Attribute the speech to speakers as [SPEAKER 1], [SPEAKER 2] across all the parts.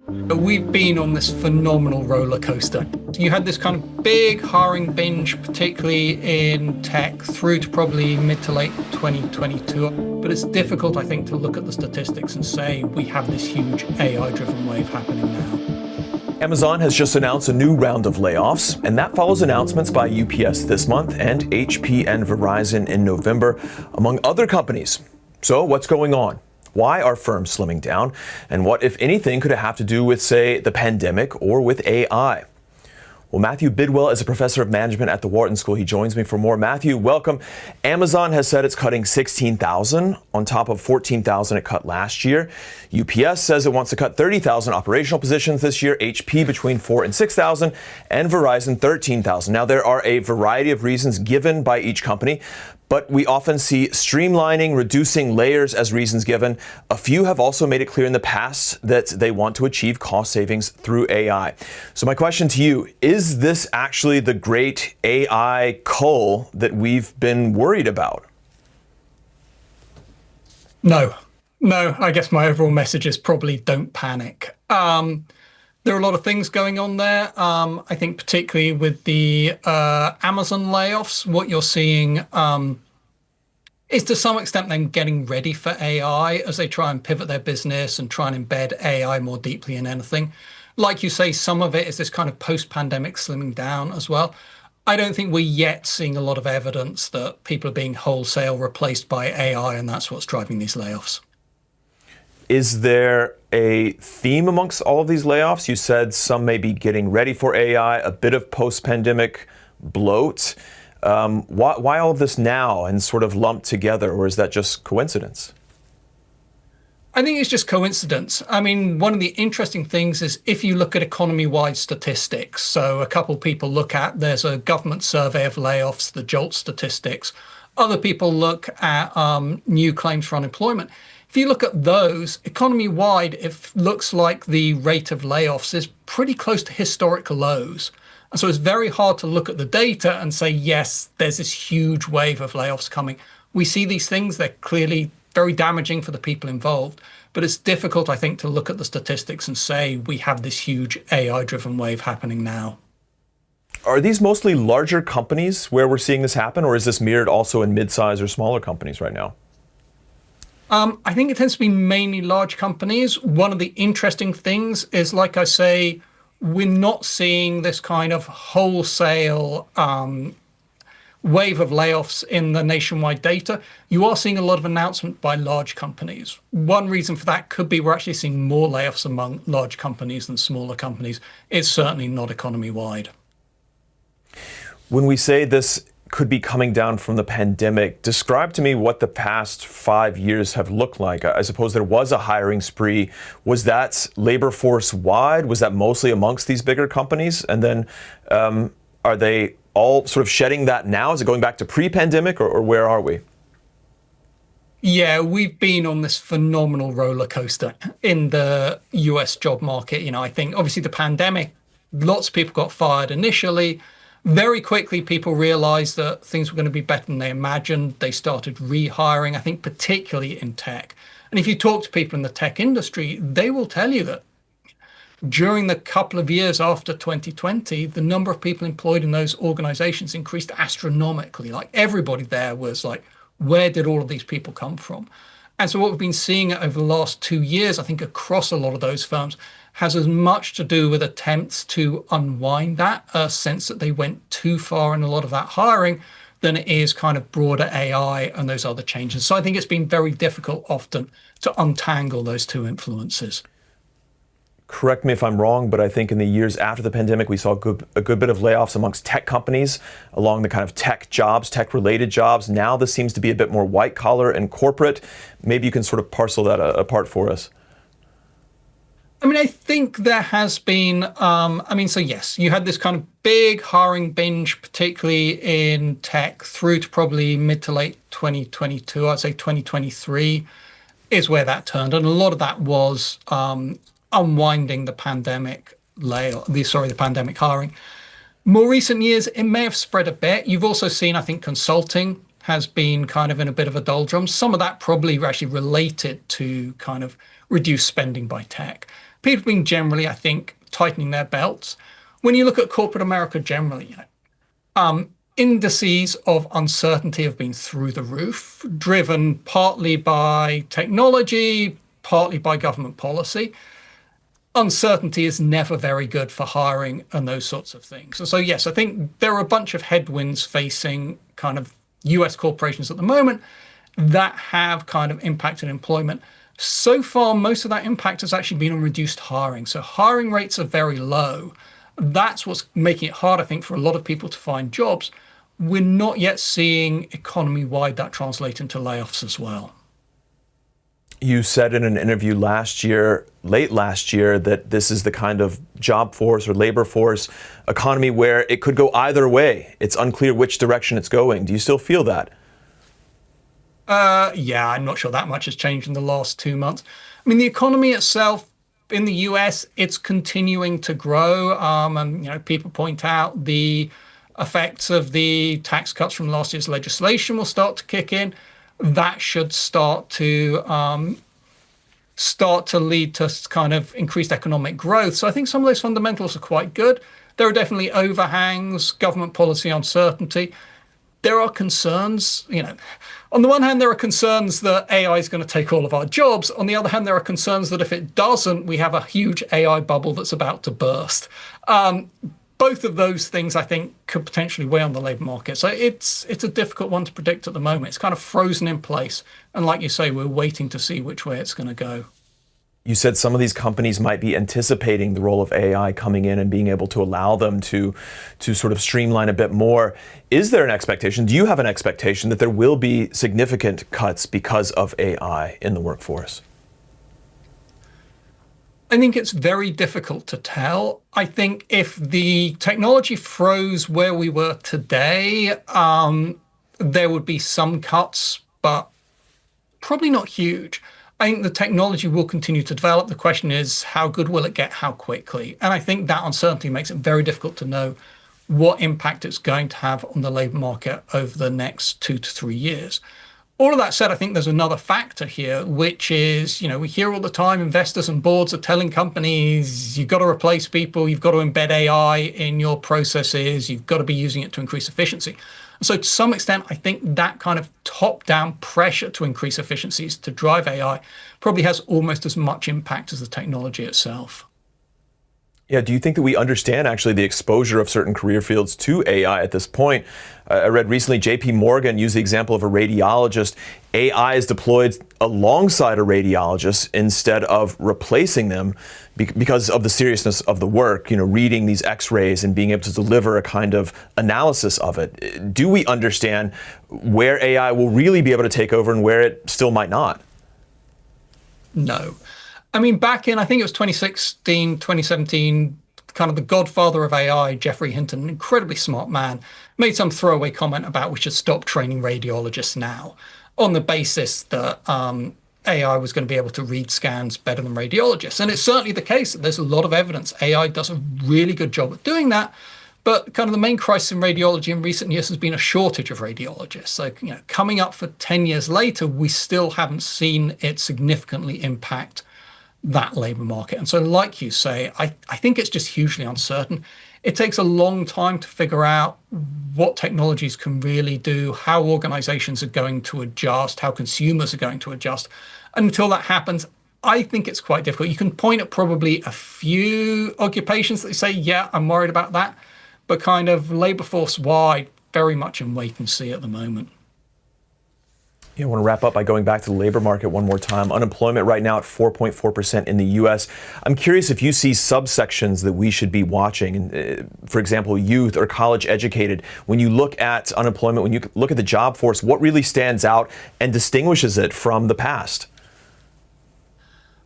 [SPEAKER 1] We've been on this phenomenal roller coaster. You had this kind of big hiring binge, particularly in tech, through to probably mid to late 2022. But it's difficult, I think, to look at the statistics and say we have this huge AI-driven wave happening now.
[SPEAKER 2] Amazon has just announced a new round of layoffs, and that follows announcements by UPS this month and HP and Verizon in November, among other companies. So what's going on? Why are firms slimming down? And what, if anything, could it have to do with, say, the pandemic or with AI? Well, Matthew Bidwell is a professor of management at the Wharton School. He joins me for more. Matthew, welcome. Amazon has said it's cutting 16,000 on top of 14,000 it cut last year. UPS says it wants to cut 30,000 operational positions this year, HP between 4,000 and 6,000, and Verizon 13,000. Now, there are a variety of reasons given by each company, but we often see streamlining, reducing layers as reasons given. A few have also made it clear in the past that they want to achieve cost savings through AI. So my question to you, is this actually the great AI cull that we've been worried about?
[SPEAKER 1] No, I guess my overall message is probably don't panic. There are a lot of things going on there. I think particularly with the Amazon layoffs, what you're seeing is to some extent them getting ready for AI as they try and pivot their business and try and embed AI more deeply in anything. Like you say, some of it is this kind of post-pandemic slimming down as well. I don't think we're yet seeing a lot of evidence that people are being wholesale replaced by AI, and that's what's driving these layoffs.
[SPEAKER 2] Is there a theme amongst all of these layoffs? You said some may be getting ready for AI, a bit of post-pandemic bloat. Why all of this now and sort of lumped together, or is that just coincidence?
[SPEAKER 1] I think it's just coincidence. I mean, one of the interesting things is if you look at economy-wide statistics, so a couple people look at, there's a government survey of layoffs, the JOLT statistics. Other people look at new claims for unemployment. If you look at those, economy-wide, it looks like the rate of layoffs is pretty close to historic lows. And so it's very hard to look at the data and say, yes, there's this huge wave of layoffs coming. We see these things, they're clearly very damaging for the people involved. But it's difficult, I think, to look at the statistics and say we have this huge AI-driven wave happening now.
[SPEAKER 2] Are these mostly larger companies where we're seeing this happen, or is this mirrored also in mid-size or smaller companies right now?
[SPEAKER 1] I think it tends to be mainly large companies. One of the interesting things is, like I say, we're not seeing this kind of wholesale wave of layoffs in the nationwide data. You are seeing a lot of announcement by large companies. One reason for that could be we're actually seeing more layoffs among large companies than smaller companies. It's certainly not economy-wide.
[SPEAKER 2] When we say this could be coming down from the pandemic, describe to me what the past 5 years have looked like. I suppose there was a hiring spree. Was that labor force wide? Was that mostly amongst these bigger companies? And then are they all sort of shedding that now? Is it going back to pre-pandemic, or where are we?
[SPEAKER 1] Yeah, we've been on this phenomenal roller coaster in the US job market. You know, I think obviously the pandemic, lots of people got fired initially. Very quickly, people realized that things were going to be better than they imagined. They started rehiring, I think, particularly in tech. And if you talk to people in the tech industry, they will tell you that during the couple of years after 2020, the number of people employed in those organizations increased astronomically. Like everybody there was like, where did all of these people come from? And so what we've been seeing over the last 2 years, I think across a lot of those firms, has as much to do with attempts to unwind that, a sense that they went too far in a lot of that hiring, than it is kind of broader AI and those other changes. So I think it's been very difficult often to untangle those two influences.
[SPEAKER 2] Correct me if I'm wrong, but I think in the years after the pandemic, we saw a good bit of layoffs amongst tech companies along the kind of tech jobs, tech-related jobs. Now this seems to be a bit more white-collar and corporate. Maybe you can sort of parcel that apart for us.
[SPEAKER 1] I mean, I think there has been, so yes, you had this kind of big hiring binge, particularly in tech through to probably mid to late 2022. I'd say 2023 is where that turned. And a lot of that was unwinding the pandemic the pandemic hiring. More recent years, it may have spread a bit. You've also seen, I think, consulting has been kind of in a bit of a doldrums. Some of that probably actually related to kind of reduced spending by tech. people have been generally, I think, tightening their belts. When you look at corporate America generally, indices of uncertainty have been through the roof, driven partly by technology, partly by government policy. Uncertainty is never very good for hiring and those sorts of things. And so, yes, I think there are a bunch of headwinds facing kind of US corporations at the moment that have kind of impacted employment. So far, most of that impact has actually been on reduced hiring. So hiring rates are very low. That's what's making it hard, I think, for a lot of people to find jobs. We're not yet seeing economy-wide that translate into layoffs as well.
[SPEAKER 2] You said in an interview late last year, that this is the kind of job force or labor force economy where it could go either way. It's unclear which direction it's going. Do you still feel that?
[SPEAKER 1] Yeah, I'm not sure that much has changed in the last 2 months. I mean, the economy itself in the US, it's continuing to grow. And people point out the effects of the tax cuts from last year's legislation will start to kick in. That should start to lead to kind of increased economic growth. So I think some of those fundamentals are quite good. There are definitely overhangs, government policy uncertainty. There are concerns, on the one hand, there are concerns that AI is going to take all of our jobs. On the other hand, there are concerns that if it doesn't, we have a huge AI bubble that's about to burst. Both of those things, I think, could potentially weigh on the labor market. So it's a difficult one to predict at the moment. It's kind of frozen in place. And like you say, we're waiting to see which way it's going to go.
[SPEAKER 2] You said some of these companies might be anticipating the role of AI coming in and being able to allow them to sort of streamline a bit more. Is there an expectation? Do you have an expectation that there will be significant cuts because of AI in the workforce?
[SPEAKER 1] I think it's very difficult to tell. I think if the technology froze where we were today, there would be some cuts, but probably not huge. I think the technology will continue to develop. The question is, how good will it get? How quickly? And I think that uncertainty makes it very difficult to know what impact it's going to have on the labor market over the next 2 to 3 years. All of that said, I think there's another factor here, which is, we hear all the time investors and boards are telling companies, you've got to replace people, you've got to embed AI in your processes, you've got to be using it to increase efficiency. So to some extent, I think that kind of top-down pressure to increase efficiencies to drive AI probably has almost as much impact as the technology itself.
[SPEAKER 2] Yeah, do you think that we understand actually the exposure of certain career fields to AI at this point? I read recently JP Morgan used the example of a radiologist. AI is deployed alongside a radiologist instead of replacing them because of the seriousness of the work, reading these x-rays and being able to deliver a kind of analysis of it. Do we understand where AI will really be able to take over and where it still might not?
[SPEAKER 1] No. I mean, back in, I think it was 2016, 2017, kind of the godfather of AI, Geoffrey Hinton, an incredibly smart man, made some throwaway comment about we should stop training radiologists now on the basis that AI was going to be able to read scans better than radiologists. And it's certainly the case that there's a lot of evidence AI does a really good job at doing that. But kind of the main crisis in radiology in recent years has been a shortage of radiologists. So, coming up for 10 years later, we still haven't seen it significantly impact that labor market. And so, like you say, I think it's just hugely uncertain. It takes a long time to figure out what technologies can really do, how organizations are going to adjust, how consumers are going to adjust. And until that happens, I think it's quite difficult. You can point at probably a few occupations that say, yeah, I'm worried about that, but kind of labor force wide, very much in wait and see at the moment.
[SPEAKER 2] I want to wrap up by going back to the labor market one more time. Unemployment right now at 4.4% in the U.S. I'm curious if you see subsections that we should be watching. For example, youth or college educated. When you look at unemployment, when you look at the job force, what really stands out and distinguishes it from the past?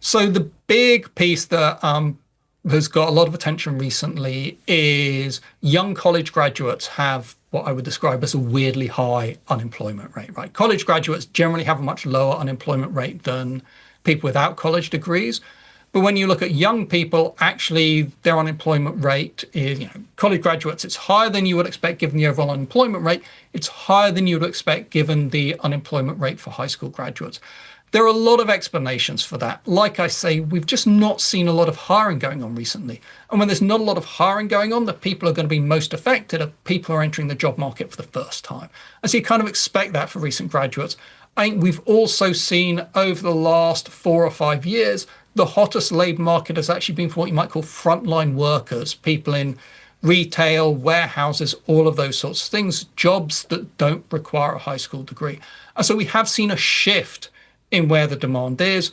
[SPEAKER 1] So the big piece that has got a lot of attention recently is young college graduates have what I would describe as a weirdly high unemployment rate, right? College graduates generally have a much lower unemployment rate than people without college degrees. But when you look at young people, actually their unemployment rate is, college graduates, it's higher than you would expect given the overall unemployment rate. It's higher than you would expect given the unemployment rate for high school graduates. There are a lot of explanations for that. Like I say, we've just not seen a lot of hiring going on recently. And when there's not a lot of hiring going on, the people who are going to be most affected are people who are entering the job market for the first time. And so you kind of expect that for recent graduates. I think we've also seen over the last 4 or 5 years, the hottest labor market has actually been for what you might call frontline workers, people in retail, warehouses, all of those sorts of things, jobs that don't require a high school degree. And so we have seen a shift in where the demand is.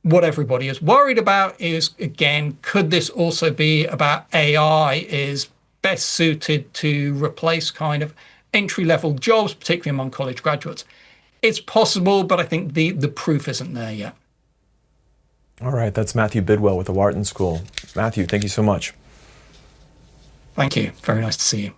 [SPEAKER 1] What everybody is worried about is, again, could this also be about AI is best suited to replace kind of entry-level jobs, particularly among college graduates? It's possible, but I think the proof isn't there yet.
[SPEAKER 2] All right, that's Matthew Bidwell with the Wharton School. Matthew, thank you so much.
[SPEAKER 1] Thank you. Very nice to see you.